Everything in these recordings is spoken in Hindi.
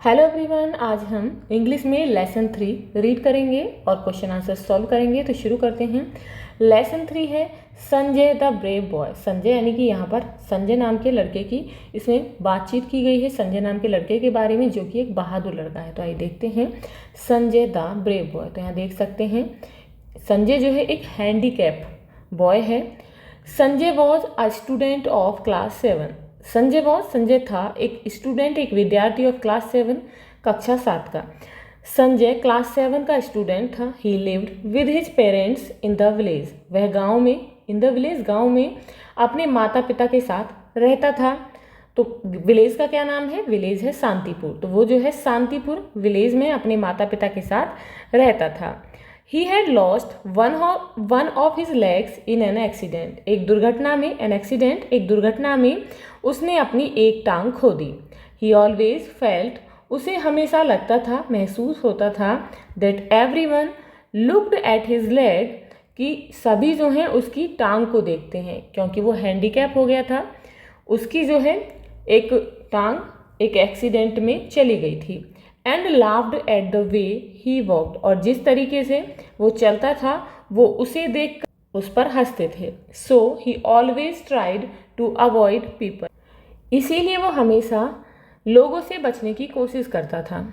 हेलो एवरीवन, आज हम इंग्लिश में लेसन 3 रीड करेंगे और क्वेश्चन आंसर सॉल्व करेंगे। तो शुरू करते हैं। लेसन 3 है Sanjay the brave boy. Sanjay यानी कि यहाँ पर संजय नाम के लड़के की इसमें बातचीत की गई है, संजय नाम के लड़के के बारे में जो कि एक बहादुर लड़का है। तो आइए देखते हैं संजय द ब्रेव बॉय। तो यहाँ देख सकते हैं संजय जो है एक हैंडीकैप बॉय है। Sanjay was a student of class 7। Sanjay था एक स्टूडेंट, एक विद्यार्थी ऑफ क्लास 7, कक्षा 7 का। संजय क्लास 7 का स्टूडेंट था। ही lived with his parents in the village. वह गांव में, इन द विलेज, गांव में अपने माता पिता के साथ रहता था। तो विलेज का क्या नाम है? विलेज है शांतिपुर। तो वो जो है शांतिपुर विलेज में अपने माता पिता के साथ रहता था। He had lost one of his legs in an accident. एक दुर्घटना में उसने अपनी एक टांग खो दी। He always felt, उसे हमेशा लगता था, महसूस होता था, that everyone looked at his leg, कि सभी जो हैं उसकी टांग को देखते हैं, क्योंकि वो हैंडीकैप हो गया था। उसकी जो है एक टांग एक एक्सीडेंट में चली गई थी। And laughed at the way he walked, और जिस तरीके से वो चलता था वो उसे देख कर उस पर हंसते थे। So he always tried to avoid people, इसीलिए वो हमेशा लोगों से बचने की कोशिश करता था।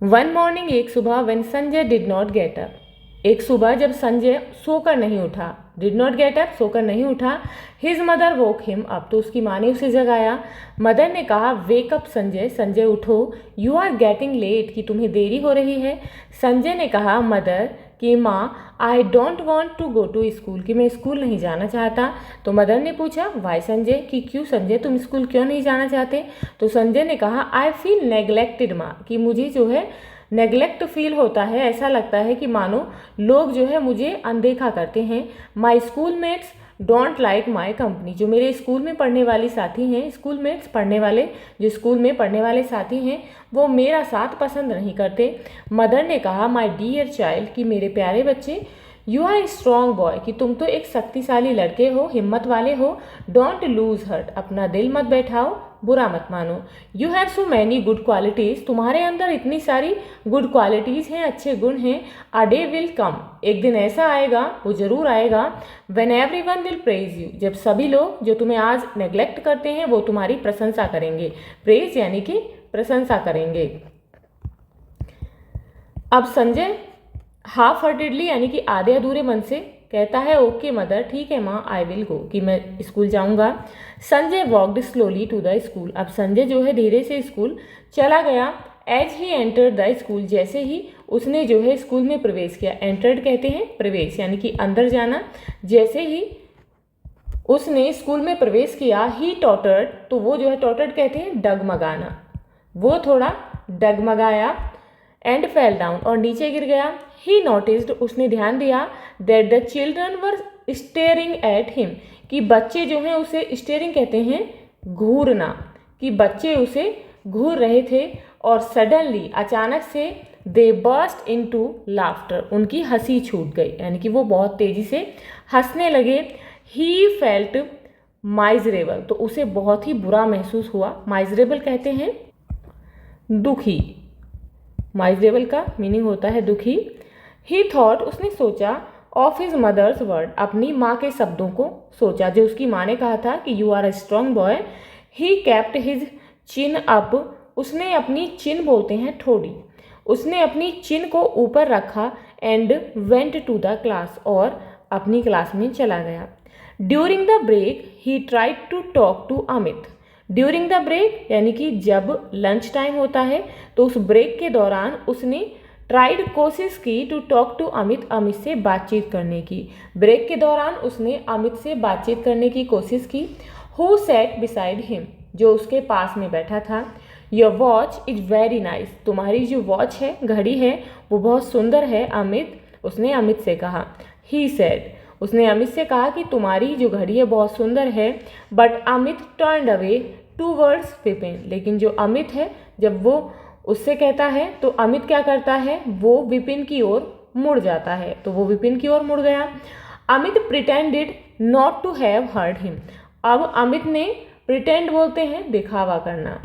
वन मॉर्निंग, एक सुबह, when Sanjay did not get up, एक सुबह जब संजय सोकर नहीं उठा, डिड नॉट गेट अप, सोकर नहीं उठा, हिज मदर वोक हिम अप, तो उसकी माँ ने उसे जगाया। मदर ने कहा वेक अप संजय, संजय उठो, यू आर गेटिंग लेट, कि तुम्हें देरी हो रही है। संजय ने कहा मदर, कि माँ, I don't want to go to school, कि मैं स्कूल नहीं जाना चाहता। तो मदर ने पूछा वाई संजय, कि क्यों संजय, तुम स्कूल क्यों नहीं जाना चाहते? तो संजय ने कहा आई फील नेग्लेक्टेड माँ, कि मुझे जो है नेग्लेक्ट फील होता है, ऐसा लगता है कि मानो लोग जो है मुझे अनदेखा करते हैं। My school mates don't like my company, जो मेरे स्कूल में पढ़ने वाली साथी हैं, स्कूल मेट्स पढ़ने वाले, जो स्कूल में पढ़ने वाले साथी हैं वो मेरा साथ पसंद नहीं करते। मदर ने कहा माई डियर चाइल्ड, कि मेरे प्यारे बच्चे, you are a strong boy, कि तुम तो एक शक्तिशाली लड़के हो, हिम्मत वाले हो। डोंट लूज हर्ट, अपना दिल मत बैठाओ, बुरा मत मानो। You have so many good qualities, तुम्हारे अंदर इतनी सारी गुड क्वालिटीज़ हैं, अच्छे गुण हैं। अ डे विल कम, एक दिन ऐसा आएगा, वो ज़रूर आएगा, when everyone will praise you, जब सभी लोग जो तुम्हें आज नेग्लेक्ट करते हैं वो तुम्हारी प्रशंसा करेंगे। प्रेज यानी कि प्रशंसा करेंगे। अब संजय हाफ हार्टेडली यानी कि आधे अधूरे मन से कहता है ओके मदर, ठीक है माँ, आई विल गो, कि मैं स्कूल जाऊँगा। Sanjay walked slowly to the school, अब संजय जो है धीरे से स्कूल चला गया। As he entered the school, जैसे ही उसने जो है स्कूल में प्रवेश किया, एंटर्ड कहते हैं प्रवेश यानी कि अंदर जाना। जैसे ही उसने स्कूल में प्रवेश किया, ही टॉटर्ड, तो वो जो है टॉटर्ड कहते हैं डगमगाना, वो थोड़ा डगमगाया। एंड फेल डाउन, और नीचे गिर गया। ही नोटिस्ड, उसने ध्यान दिया, that the children were staring at him, कि बच्चे जो हैं उसे स्टेयरिंग कहते हैं घूरना, कि बच्चे उसे घूर रहे थे। और सडनली, अचानक से, दे बर्स्ट इनटू लाफ्टर, उनकी हंसी छूट गई, यानी कि वो बहुत तेजी से हंसने लगे। ही फेल्ट माइजरेबल, तो उसे बहुत ही बुरा महसूस हुआ। माइजरेबल कहते हैं दुखी, माइजरेबल का मीनिंग होता है दुखी। ही थॉट, उसने सोचा, ऑफ हिज मदर्स वर्ड, अपनी माँ के शब्दों को सोचा, जो उसकी माँ ने कहा था कि you are a strong boy. He kept his chin up, उसने अपनी चिन बोलते हैं ठोड़ी, उसने अपनी चिन को ऊपर रखा। And went to the class, और अपनी क्लास में चला गया। During the break he tried to talk to Amit, during the break यानी कि जब लंच टाइम होता है, तो उस ब्रेक के दौरान उसने ट्राइड, कोशिश की, to talk to Amit, Amit से बातचीत करने की। ब्रेक के दौरान उसने अमित से बातचीत करने की कोशिश की। हु सैट बिसाइड हिम, जो उसके पास में बैठा था। Your watch is very nice, तुम्हारी जो वॉच है, घड़ी है, वो बहुत सुंदर है अमित, उसने अमित से कहा। ही सेड, उसने अमित से कहा कि तुम्हारी जो घड़ी है बहुत सुंदर है। But Amit turned away towards Vipin, लेकिन जो अमित है जब वो उससे कहता है तो अमित क्या करता है, वो विपिन की ओर मुड़ जाता है, तो वो विपिन की ओर मुड़ गया। Amit pretended not to have heard him, अब अमित ने प्रिटेंड बोलते हैं दिखावा करना,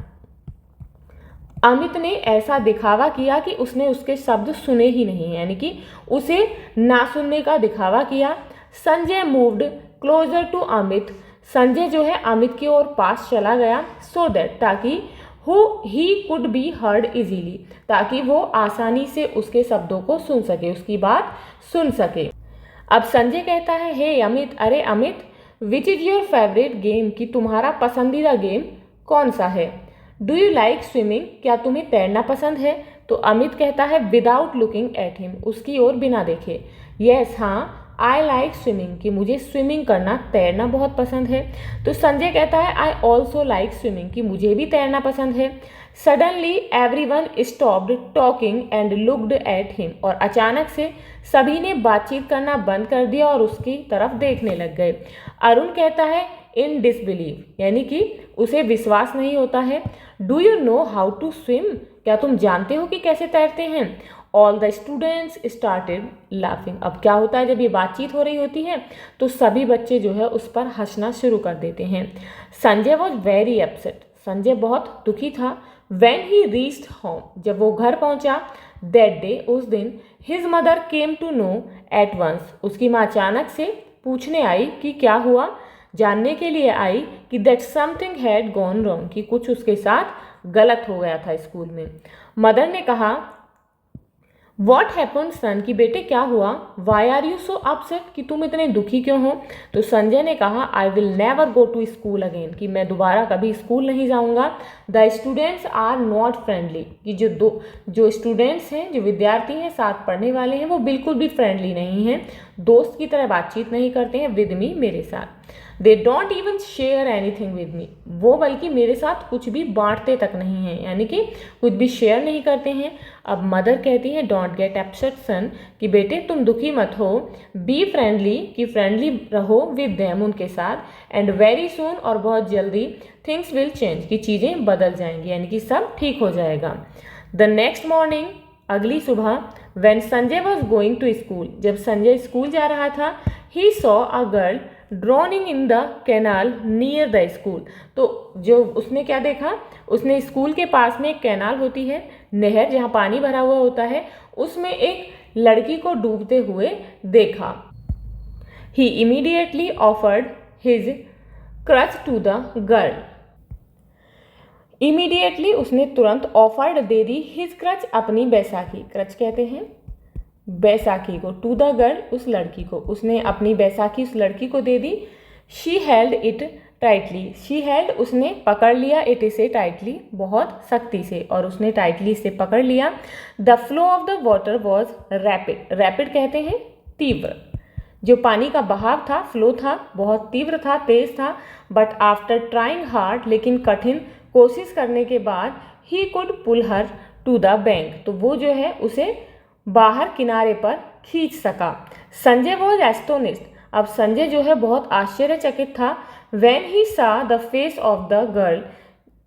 अमित ने ऐसा दिखावा किया कि उसने उसके शब्द सुने ही नहीं, यानी कि उसे ना सुनने का दिखावा किया। Sanjay moved closer to Amit, Sanjay जो है अमित की ओर पास चला गया, सो दैट ताकि he could be heard easily, ताकि वो आसानी से उसके शब्दों को सुन सके, उसकी बात सुन सके। अब संजय कहता है, हे अमित, अरे Amit, which is your favourite game, कि तुम्हारा पसंदीदा गेम कौन सा है। डू यू लाइक स्विमिंग, क्या तुम्हें तैरना पसंद है। तो अमित कहता है विदाउट लुकिंग एट हिम, उसकी ओर बिना देखे, यस हाँ, आई लाइक स्विमिंग, कि मुझे स्विमिंग करना, तैरना बहुत पसंद है। तो संजय कहता है आई ऑल्सो लाइक स्विमिंग, कि मुझे भी तैरना पसंद है। Suddenly everyone stopped talking and looked at him, और अचानक से सभी ने बातचीत करना बंद कर दिया और उसकी तरफ देखने लग गए। अरुण कहता है इन डिसबिलीव, यानी कि उसे विश्वास नहीं होता है। Do you know how to swim, क्या तुम जानते हो कि कैसे तैरते हैं। All the students started laughing, अब क्या होता है जब ये बातचीत हो रही होती है तो सभी बच्चे जो है उस पर हंसना शुरू कर देते हैं। Sanjay was very upset, Sanjay बहुत दुखी था। When he reached home, जब वो घर पहुंचा, that day, उस दिन, his mother came to know at once, उसकी माँ अचानक से पूछने आई कि क्या हुआ, जानने के लिए आई कि that something had gone wrong, कि कुछ उसके साथ गलत हो गया था स्कूल में। मदर ने कहा वॉट हैपन सन, कि बेटे क्या हुआ। Why are you so upset, कि तुम इतने दुखी क्यों हो। तो संजय ने कहा I will never go to school again, कि मैं दोबारा कभी स्कूल नहीं जाऊंगा। The students are not friendly, कि जो स्टूडेंट्स हैं, जो विद्यार्थी हैं, साथ पढ़ने वाले हैं, वो बिल्कुल भी फ्रेंडली नहीं हैं, दोस्त की तरह बातचीत नहीं करते हैं विद मी, मेरे साथ। They don't even share anything with me, वो बल्कि मेरे साथ कुछ भी बांटते तक नहीं हैं, यानी कि कुछ भी शेयर नहीं करते हैं। अब मदर कहती है डोंट गेट अपसेट सन, कि बेटे तुम दुखी मत हो। बी फ्रेंडली, कि फ्रेंडली रहो विद देम, उनके साथ। एंड वेरी सून, और बहुत जल्दी, थिंग्स विल चेंज, कि चीज़ें बदल जाएंगी, यानी कि सब ठीक हो जाएगा। द नेक्स्ट मॉर्निंग, अगली सुबह, when Sanjay was going to school, जब संजय स्कूल जा रहा था, he saw a girl drowning in the canal near the school, तो जो उसने क्या देखा, उसने स्कूल के पास में एक कैनाल होती है, नहर जहाँ पानी भरा हुआ होता है, उसमें एक लड़की को डूबते हुए देखा। He immediately offered his crutch to the girl, immediately उसने तुरंत ऑफर्ड दे दी, हिज क्रच अपनी बैसाखी, क्रच कहते हैं बैसाखी को, टू द गर्ल उस लड़की को, उसने अपनी बैसाखी उस लड़की को दे दी। She held it tightly, she held उसने पकड़ लिया, इट इसे टाइटली बहुत सख्ती से, और उसने टाइटली इसे पकड़ लिया। The flow of the water was rapid, rapid कहते हैं तीव्र, जो पानी का बहाव था, फ्लो था, बहुत तीव्र था, तेज था। बट आफ्टर ट्राइंग हार्ड, लेकिन कठिन कोशिश करने के बाद, he could pull her to the bank, तो वो जो है उसे बाहर किनारे पर खींच सका। संजय वॉज एस्टोनिस्ड, अब संजय जो है बहुत आश्चर्यचकित था। व्हेन ही सा the face of the girl,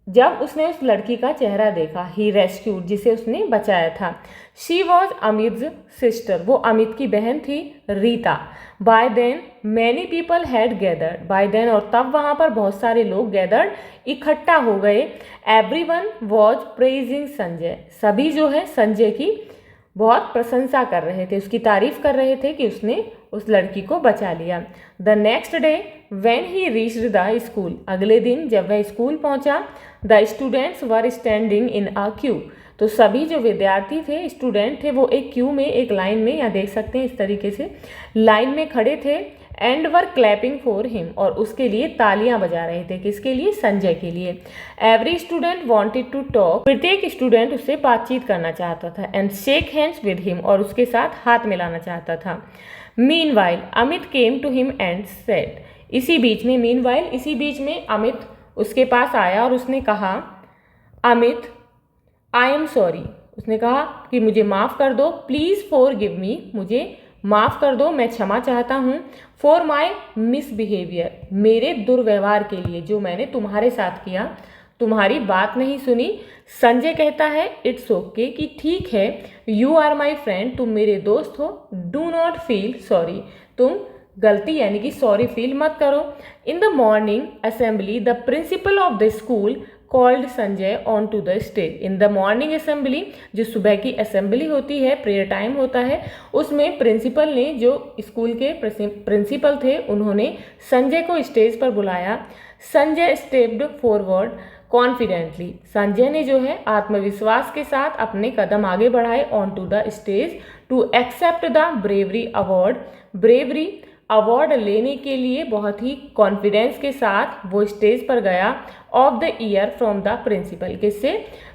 जब उसने उस लड़की का चेहरा देखा। ही रेस्क्यूड, जिसे उसने बचाया था। शी वॉज अमित्स सिस्टर, वो अमित की बहन थी, Rita. By then many people had gathered, by then, और तब वहाँ पर बहुत सारे लोग गैदर्ड, इकट्ठा हो गए। एवरीवन वॉज प्रेजिंग संजय, सभी जो है संजय की बहुत प्रशंसा कर रहे थे, उसकी तारीफ कर रहे थे कि उसने उस लड़की को बचा लिया। The next day when he reached the school, अगले दिन जब वह स्कूल पहुंचा, the students were standing in a Q, तो सभी जो विद्यार्थी थे, स्टूडेंट थे, वो एक क्यू में, एक लाइन में, या देख सकते हैं इस तरीके से लाइन में खड़े थे। And were clapping for him, और उसके लिए तालियां बजा रहे थे, किसके लिए, संजय के लिए। Every student wanted to talk, प्रत्येक स्टूडेंट उससे बातचीत करना चाहता था। And shake hands with him, और उसके साथ हाथ मिलाना चाहता था। Meanwhile Amit came to him and said, इसी बीच में, मीनवाइल इसी बीच में अमित उसके पास आया और उसने कहा, अमित आई एम सॉरी, उसने कहा कि मुझे माफ़ कर दो, प्लीज़ फॉर गिव मी, मुझे माफ़ कर दो, मैं क्षमा चाहता हूँ। फॉर माई मिसबिहेवियर, मेरे दुर्व्यवहार के लिए, जो मैंने तुम्हारे साथ किया, तुम्हारी बात नहीं सुनी। संजय कहता है इट्स ओके, कि ठीक है। यू आर माई फ्रेंड, तुम मेरे दोस्त हो। डू नॉट फील सॉरी, तुम गलती यानी कि सॉरी फील मत करो। In the morning assembly the principal of the school called Sanjay on to the stage. In the morning assembly, जो सुबह की असेंबली होती है, प्रेयर टाइम होता है, उसमें प्रिंसिपल ने, जो स्कूल के प्रिंसिपल थे, उन्होंने संजय को स्टेज पर बुलाया। Sanjay stepped forward confidently. Sanjay ने जो है आत्मविश्वास के साथ अपने कदम आगे बढ़ाए on to the stage to accept the bravery award. Bravery award लेने के लिए बहुत ही कॉन्फिडेंस के साथ वो स्टेज पर गया। Of the year from the principal, किससे?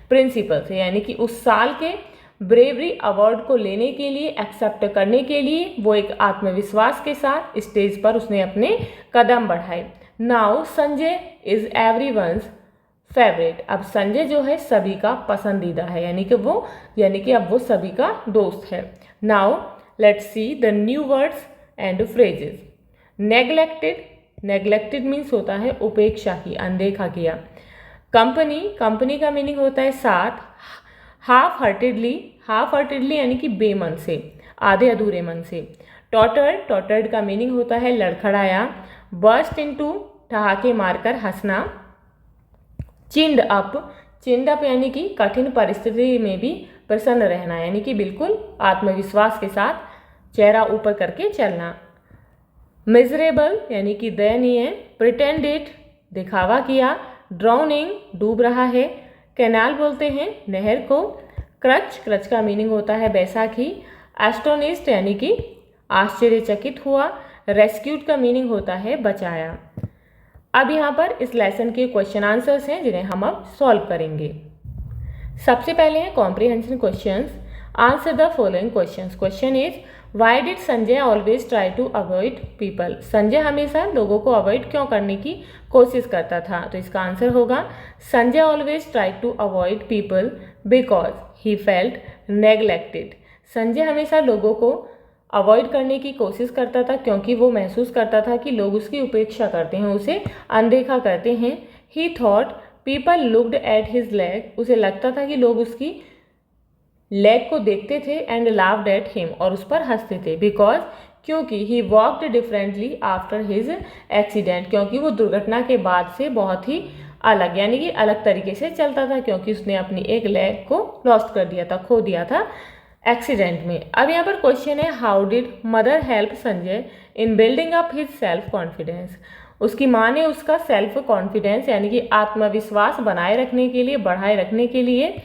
प्रिंसिपल से, यानी कि उस साल के ब्रेवरी अवार्ड को लेने के लिए, एक्सेप्ट करने के लिए वो एक आत्मविश्वास के साथ स्टेज पर उसने अपने कदम बढ़ाए। Now Sanjay is everyone's favourite. अब संजय जो है सभी का पसंदीदा है, यानी कि अब वो सभी का दोस्त है। Now let's see the new words and phrases. Neglected, neglected means होता है उपेक्षा की, अनदेखा किया। कंपनी, कंपनी का मीनिंग होता है साथ। हाफ हार्टेडली, हाफ हार्टेडली यानी कि बेमन से, आधे अधूरे मन से। टॉटर्ड, टॉटर्ड का मीनिंग होता है लड़खड़ाया। बर्स्ट इनटू, ठहाके मारकर हंसना। चिंड अप, चिंड अप यानी कि कठिन परिस्थिति में भी प्रसन्न रहना, यानी कि बिल्कुल आत्मविश्वास के साथ चेहरा ऊपर करके चलना। मिजरेबल यानी कि दयनीय। प्रिटेंडेड, दिखावा किया। ड्राउनिंग, डूब रहा है। कैनाल बोलते हैं नहर को। क्रच, क्रच का मीनिंग होता है बैसाखी। एस्टोनिस्ड यानी कि आश्चर्यचकित हुआ। रेस्क्यूड का मीनिंग होता है बचाया। अब यहाँ पर इस लेसन के क्वेश्चन आंसर्स हैं जिन्हें हम अब सॉल्व करेंगे। सबसे पहले हैं comprehension questions. Answer the following questions. Question is, why did Sanjay always try to avoid people. Sanjay हमेशा लोगों को अवॉइड क्यों करने की कोशिश करता था? तो इसका आंसर होगा, Sanjay always try to avoid people because he felt neglected. Sanjay हमेशा लोगों को अवॉइड करने की कोशिश करता था क्योंकि वो महसूस करता था कि लोग उसकी उपेक्षा करते हैं, उसे अनदेखा करते हैं। ही thought people looked at his leg, उसे लगता था कि लोग उसकी लेग को देखते थे। एंड लाफ्ड एट हिम, और उस पर हंसते थे। बिकॉज, क्योंकि he walked differently after his accident, क्योंकि वो दुर्घटना के बाद से बहुत ही अलग, यानी कि अलग तरीके से चलता था, क्योंकि उसने अपनी एक लेग को लॉस्ट कर दिया था, खो दिया था एक्सीडेंट में। अब यहाँ पर क्वेश्चन है, how did mother help Sanjay in building up his self confidence. उसकी माँ ने उसका सेल्फ कॉन्फिडेंस यानी कि आत्मविश्वास बनाए रखने के लिए, बढ़ाए रखने के लिए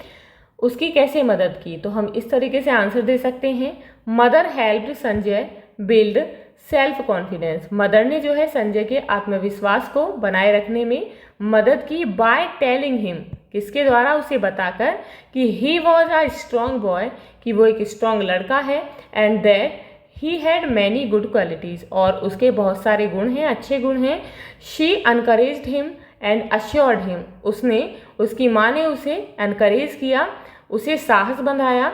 उसकी कैसे मदद की? तो हम इस तरीके से आंसर दे सकते हैं, mother helped Sanjay build self confidence. Mother ने जो है संजय के आत्मविश्वास को बनाए रखने में मदद की बाय टेलिंग हिम, किसके द्वारा? उसे बताकर कि he was a strong boy, कि वो एक स्ट्रॉन्ग लड़का है। And that he had many good qualities, और उसके बहुत सारे गुण हैं, अच्छे गुण हैं। She encouraged him and assured him, उसने, उसकी माँ ने उसे एनकरेज किया, उसे साहस बंधाया,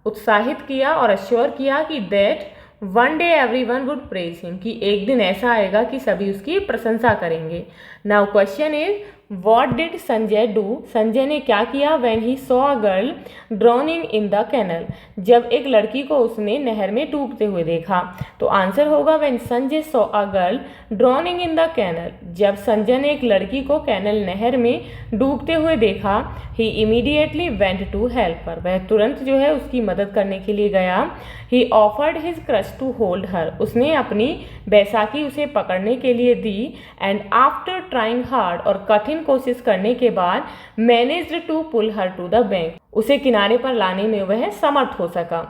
उत्साहित किया और अश्योर किया कि that one day everyone would praise him, कि एक दिन ऐसा आएगा कि सभी उसकी प्रशंसा करेंगे। Now question is, what did Sanjay do, Sanjay ने क्या किया? When he saw a girl drowning in the canal, जब एक लड़की को उसने नहर में डूबते हुए देखा। तो आंसर होगा, when Sanjay saw a girl drowning in the canal, जब संजय ने एक लड़की को कैनल नहर में डूबते हुए देखा। He immediately went to help her, वह तुरंत जो है उसकी मदद करने के लिए गया। He offered his crutch to hold her, उसने अपनी बैसाखी उसे पकड़ने के लिए दी। एंड आफ्टर ट्राइंग हार्ड, और कठिन कोशिश करने के बाद, managed to pull her to the bank, उसे किनारे पर लाने में वह समर्थ हो सका।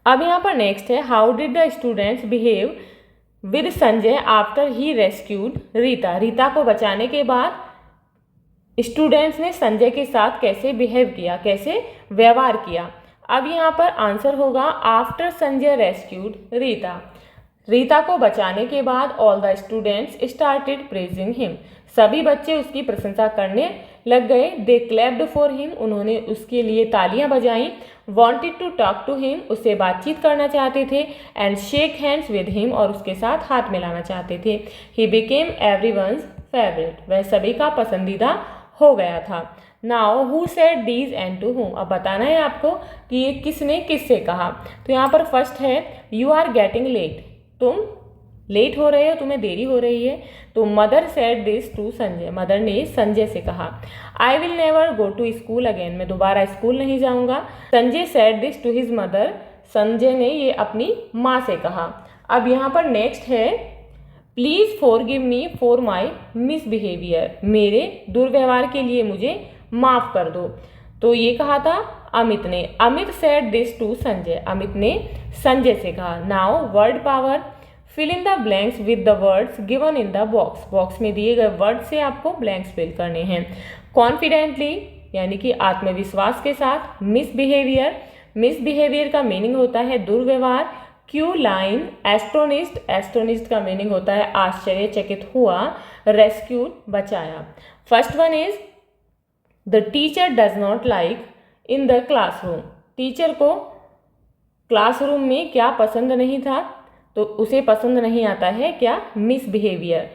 अब यहाँ पर नेक्स्ट है, how did the students behave with Sanjay after he rescued Rita. Rita को बचाने के बाद स्टूडेंट्स ने संजय के साथ कैसे बिहेव किया, कैसे व्यवहार किया? अब यहाँ पर आंसर होगा, आफ्टर संजय रेस्क्यूड रीता, रीता को बचाने के बाद all the students started praising him, सभी बच्चे उसकी प्रशंसा करने लग गए। दे क्लैप्ड फॉर हिम, उन्होंने उसके लिए तालियां बजाईं। Wanted to talk to him, उससे बातचीत करना चाहते थे। And shake hands with him, और उसके साथ हाथ मिलाना चाहते थे। ही बिकेम एवरीवन्स फेवरेट, वह सभी का पसंदीदा हो गया था। Now who said these and to whom, अब बताना है आपको कि ये किसने किससे कहा। तो यहाँ पर फर्स्ट है, यू आर गेटिंग लेट, तुम लेट हो रहे हो, तुम्हें देरी हो रही है। तो mother said this to Sanjay, mother ने संजय से कहा। I will never go to school again, मैं दोबारा स्कूल नहीं जाऊंगा। Sanjay said this to his mother, Sanjay ने ये अपनी माँ से कहा। अब यहाँ पर नेक्स्ट है please forgive me for my misbehaviour, मेरे दुर्व्यवहार के लिए मुझे माफ़ कर दो। तो ये कहा था अमित ने। Amit said this to Sanjay, Amit ने संजय से कहा। Now word power, fill in the blanks with the words given in the box, box में दिए गए वर्ड से आपको ब्लैंक्स फिल करने हैं। कॉन्फिडेंटली यानी कि आत्मविश्वास के साथ। मिसबिहेवियर, मिसबिहेवियर का मीनिंग होता है दुर्व्यवहार। क्यू लाइन, एस्टोनिस्ट, एस्टोनिस्ट का मीनिंग होता है आश्चर्यचकित हुआ। रेस्क्यूड, बचाया। First one is the teacher does not like in the classroom, teacher को क्लासरूम में क्या पसंद नहीं था, तो उसे पसंद नहीं आता है क्या, मिसबिहेवियर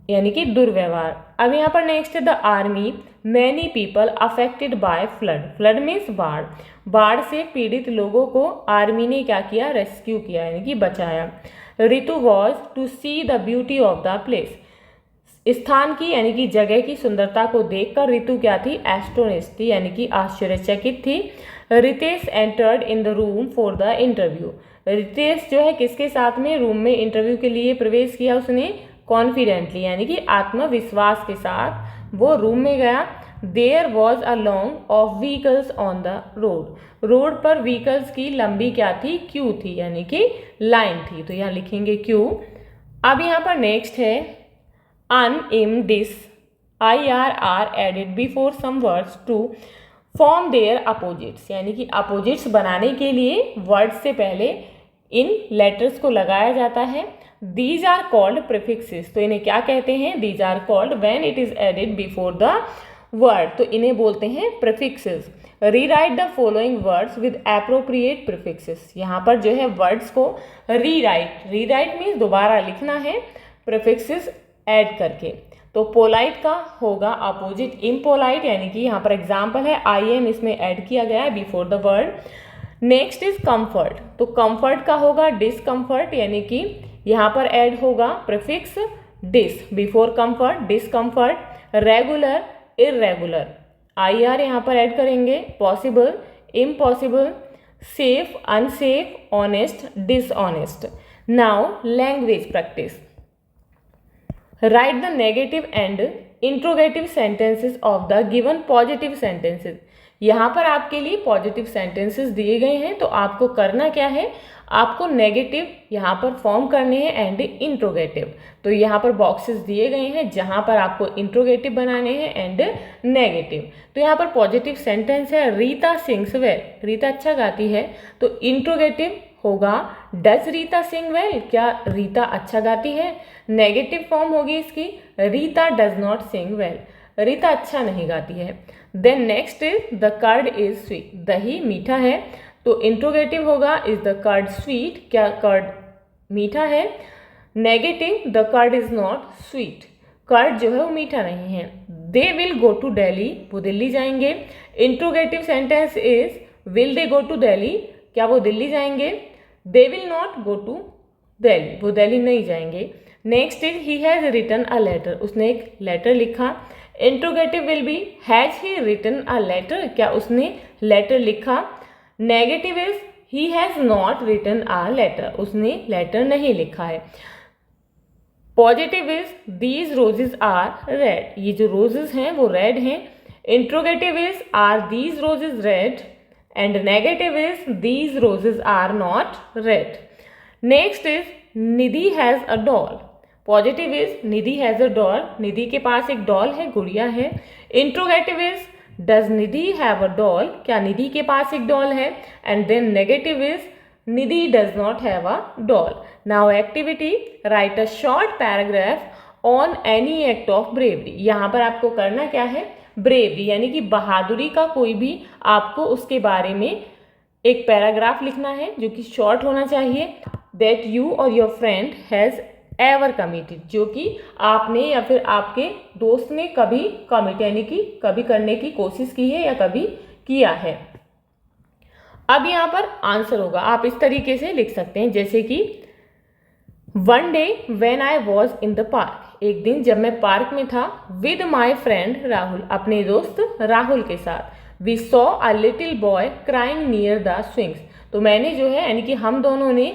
यानी कि दुर्व्यवहार। अब यहाँ पर नेक्स्ट है the army, many people affected by flood, flood means बाढ़, बाढ़ से पीड़ित लोगों को आर्मी ने क्या किया, रेस्क्यू किया यानी कि बचाया। Ritu was to see the beauty of the place, स्थान की यानी कि जगह की सुंदरता को देखकर ऋतु क्या थी, एस्टोनिस्ट थी यानी कि आश्चर्यचकित थी। Ritesh entered in the room for the interview, Ritesh जो है किसके साथ में रूम में इंटरव्यू के लिए प्रवेश किया, उसने कॉन्फिडेंटली यानी कि आत्मविश्वास के साथ वो रूम में गया। There was a long of vehicles on the road, road पर व्हीकल्स की लंबी क्या थी, क्यू थी यानी कि लाइन थी, तो यहाँ लिखेंगे क्यू। अब यहाँ पर नेक्स्ट है un, im, dis, IRR added before some words to form their opposites, यानी कि अपोजिट्स बनाने के लिए वर्ड्स से पहले इन लेटर्स को लगाया जाता है। दीज आर कॉल्ड प्रीफिक्सेस, तो इन्हें क्या कहते हैं, these are called when it is added before the word, तो इन्हें बोलते हैं prefixes. Rewrite the following words with appropriate prefixes, यहाँ पर जो है वर्ड्स को रीराइट, रीराइट मीन्स दोबारा लिखना है प्रीफिक्सेस ऐड करके। तो पोलाइट का होगा अपोजिट इम्पोलाइट, यानी कि यहाँ पर एग्जाम्पल है IM इसमें ऐड किया गया है before the word. Next is comfort, तो कंफर्ट का होगा डिसकंफर्ट, यानी कि यहाँ पर ऐड होगा prefix dis before comfort, discomfort. Regular, irregular, IR यहाँ पर ऐड करेंगे। Possible, impossible. Safe, unsafe. Honest, dishonest. Now language practice. Write the negative and interrogative sentences of the given positive sentences, यहाँ पर आपके लिए पॉजिटिव सेंटेंसेस दिए गए हैं, तो आपको करना क्या है, आपको नेगेटिव यहाँ पर फॉर्म करने हैं एंड इंट्रोगेटिव। तो यहाँ पर बॉक्सेस दिए गए हैं जहाँ पर आपको इंट्रोगेटिव बनाने हैं एंड नेगेटिव। तो यहाँ पर पॉजिटिव सेंटेंस है रीता सिंग्स वेल, रीता अच्छा गाती है, तो इंट्रोगेटिव होगा डज रीता सिंग वेल, क्या रीता अच्छा गाती है। नेगेटिव फॉर्म होगी इसकी Rita does not sing well, Rita अच्छा नहीं गाती है। Then next is the curd is sweet, दही मीठा है, तो इंट्रोगेटिव होगा इज द कर्ड स्वीट, क्या कर्ड मीठा है। Negative the curd is not sweet, curd जो है वो मीठा नहीं है। They will go to Delhi, वो दिल्ली जाएंगे। Interrogative sentence is will they go to Delhi, क्या वो दिल्ली जाएंगे। They will not go to Delhi, वो दिल्ली नहीं जाएंगे। Next is he has written a letter, उसने एक लेटर लिखा। Interrogative will be has he written a letter, क्या उसने लेटर लिखा। Negative is he has not written a letter, उसने लेटर नहीं लिखा है। Positive is these roses are red, ये जो रोजेज हैं वो रेड हैं। Interrogative is are these roses red, and negative is these roses are not red. Next is Nidhi has a doll, positive is Nidhi has a doll, निधि के पास एक डॉल है, गुड़िया है। Interrogative is does Nidhi have a doll, क्या निधि के पास एक डॉल है। and then negative is Nidhi does not have a doll. Now activity, write a short paragraph on any act of bravery, यहाँ पर आपको करना क्या है, ब्रेवरी यानी कि बहादुरी का कोई भी आपको उसके बारे में एक पैराग्राफ लिखना है जो कि शॉर्ट होना चाहिए। दैट यू और your friend has ever committed, जो कि आपने या फिर आपके दोस्त ने कभी कमिट यानी कि कभी करने की कोशिश की है या कभी किया है। अब यहाँ पर आंसर होगा, आप इस तरीके से लिख सकते हैं जैसे कि one day when I was in the park, एक दिन जब मैं पार्क में था, विद माई फ्रेंड राहुल, अपने दोस्त राहुल के साथ, we saw a little boy crying near the swings, तो मैंने जो है यानी कि हम दोनों ने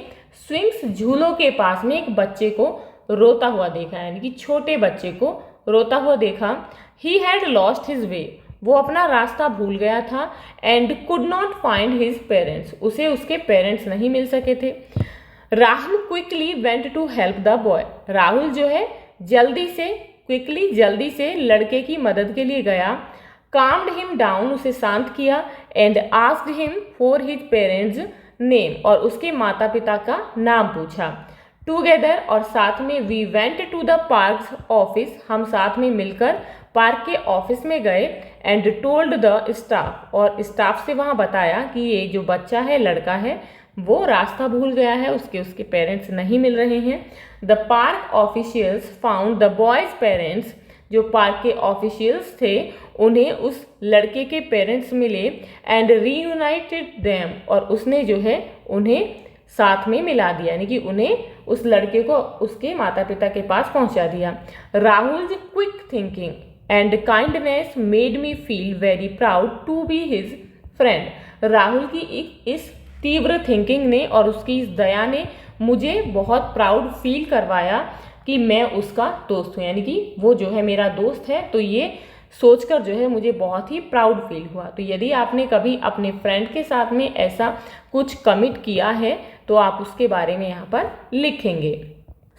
स्विंग्स झूलों के पास में एक बच्चे को रोता हुआ देखा, यानी कि छोटे बच्चे को रोता हुआ देखा। He had lost his way, वो अपना रास्ता भूल गया था। And could not find his parents, उसे उसके पेरेंट्स नहीं मिल सके थे। Rahul quickly went to help the boy, Rahul जो है जल्दी से लड़के की मदद के लिए गया। काम्ड हिम डाउन, उसे शांत किया। And asked him for his parents name, और उसके माता पिता का नाम पूछा। टुगेदर, और साथ में, we went to the park office, हम साथ में मिलकर पार्क के ऑफिस में गए। एंड टोल्ड द स्टाफ, और स्टाफ से वहाँ बताया कि ये जो बच्चा है, लड़का है, वो रास्ता भूल गया है, उसके पेरेंट्स नहीं मिल रहे हैं। The park officials found the boys parents, जो पार्क के ऑफिशियल्स थे उन्हें उस लड़के के पेरेंट्स मिले। एंड रीयूनाइटेड देम, और उसने जो है उन्हें साथ में मिला दिया, यानी कि उन्हें, उस लड़के को उसके माता पिता के पास पहुंचा दिया। Rahul quick thinking and kindness made me feel very proud to be his friend, Rahul की इस तीव्र थिंकिंग ने और उसकी इस दया ने मुझे बहुत प्राउड फील करवाया कि मैं उसका दोस्त हूँ, यानी कि वो जो है मेरा दोस्त है, तो ये सोचकर जो है मुझे बहुत ही प्राउड फील हुआ। तो यदि आपने कभी अपने फ्रेंड के साथ में ऐसा कुछ कमिट किया है तो आप उसके बारे में यहाँ पर लिखेंगे।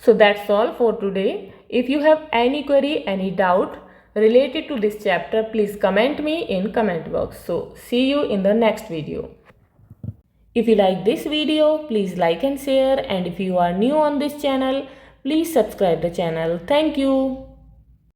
So that's all for today. If you have any query, any doubt related to this chapter, please comment me in comment box. So see you in the next video. If you like this video, please like and share, and if you are new on this channel, please subscribe the channel. Thank you.